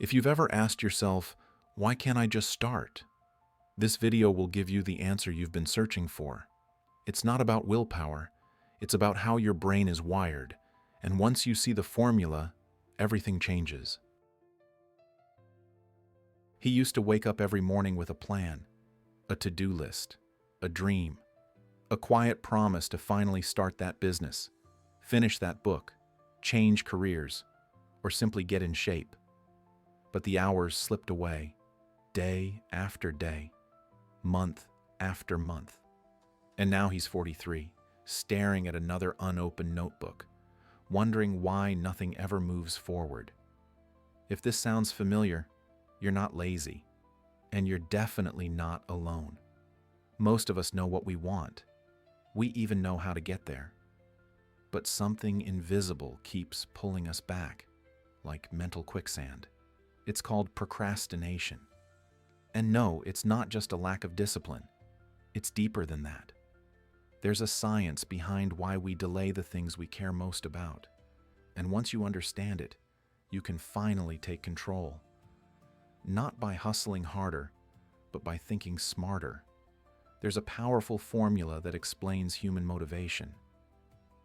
If you've ever asked yourself, why can't I just start? This video will give you the answer you've been searching for. It's not about willpower, it's about how your brain is wired, and once you see the formula, everything changes. He used to wake up every morning with a plan, a to-do list, a dream, a quiet promise to finally start that business, finish that book, change careers, or simply get in shape. But the hours slipped away, day after day, month after month. And now he's 43, staring at another unopened notebook, wondering why nothing ever moves forward. If this sounds familiar, you're not lazy, and you're definitely not alone. Most of us know what we want. We even know how to get there. But something invisible keeps pulling us back, like mental quicksand. It's called procrastination. And no, it's not just a lack of discipline. It's deeper than that. There's a science behind why we delay the things we care most about. And once you understand it, you can finally take control. Not by hustling harder, but by thinking smarter. There's a powerful formula that explains human motivation.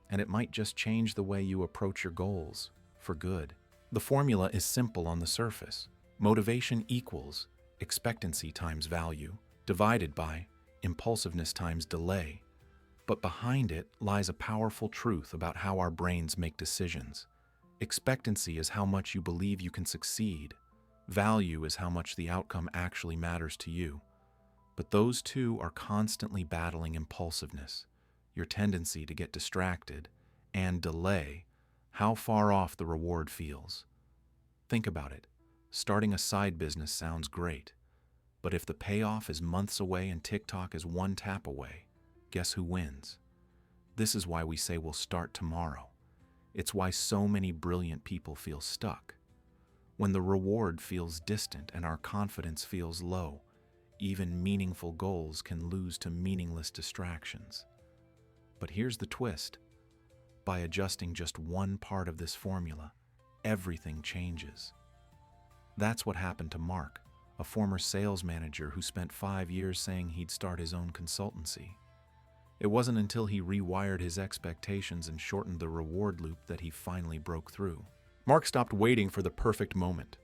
And it might just change the way you approach your goals, for good. The formula is simple on the surface. Motivation equals expectancy times value, divided by impulsiveness times delay. But behind it lies a powerful truth about how our brains make decisions. Expectancy is how much you believe you can succeed. Value is how much the outcome actually matters to you. But those two are constantly battling impulsiveness, your tendency to get distracted, and delay, how far off the reward feels. Think about it. Starting a side business sounds great. But if the payoff is months away and TikTok is one tap away, guess who wins? This is why we say we'll start tomorrow. It's why so many brilliant people feel stuck. When the reward feels distant and our confidence feels low, even meaningful goals can lose to meaningless distractions. But here's the twist. By adjusting just one part of this formula, everything changes. That's what happened to Mark, a former sales manager who spent 5 years saying he'd start his own consultancy. It wasn't until he rewired his expectations and shortened the reward loop that he finally broke through. Mark stopped waiting for the perfect moment.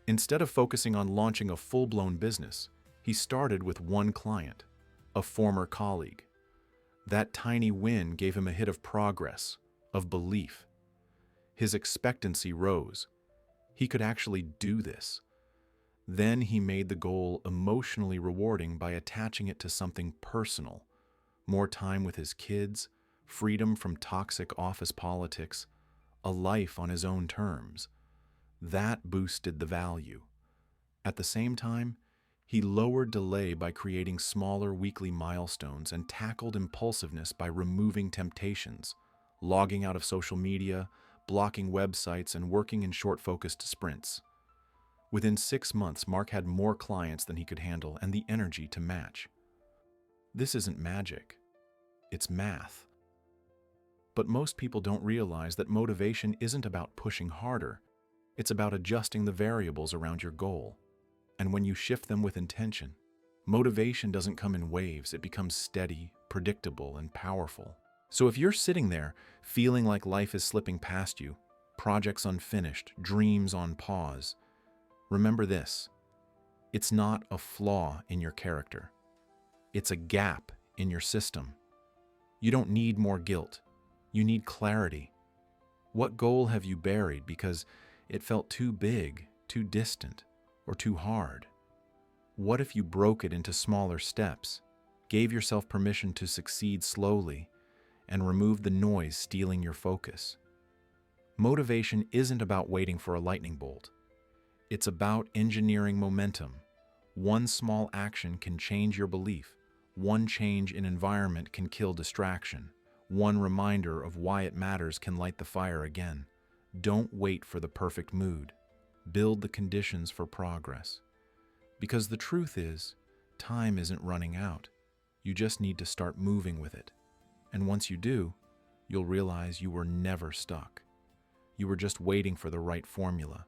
Instead of focusing on launching a full-blown business, he started with one client, a former colleague. That tiny win gave him a hit of progress, of belief. His expectancy rose. He could actually do this. Then he made the goal emotionally rewarding by attaching it to something personal. More time with his kids, freedom from toxic office politics, a life on his own terms. That boosted the value. At the same time, he lowered delay by creating smaller weekly milestones and tackled impulsiveness by removing temptations, logging out of social media, blocking websites, and working in short-focused sprints. Within 6 months, Mark had more clients than he could handle and the energy to match. This isn't magic. It's math. But most people don't realize that motivation isn't about pushing harder. It's about adjusting the variables around your goal. And when you shift them with intention, motivation doesn't come in waves. It becomes steady, predictable, and powerful. So if you're sitting there feeling like life is slipping past you, projects unfinished, dreams on pause, remember this. It's not a flaw in your character. It's a gap in your system. You don't need more guilt. You need clarity. What goal have you buried because it felt too big, too distant, or too hard? What if you broke it into smaller steps, gave yourself permission to succeed slowly, and removed the noise stealing your focus? Motivation isn't about waiting for a lightning bolt. It's about engineering momentum. One small action can change your belief. One change in environment can kill distraction. One reminder of why it matters can light the fire again. Don't wait for the perfect mood. Build the conditions for progress. Because the truth is, time isn't running out. You just need to start moving with it. And once you do, you'll realize you were never stuck. You were just waiting for the right formula.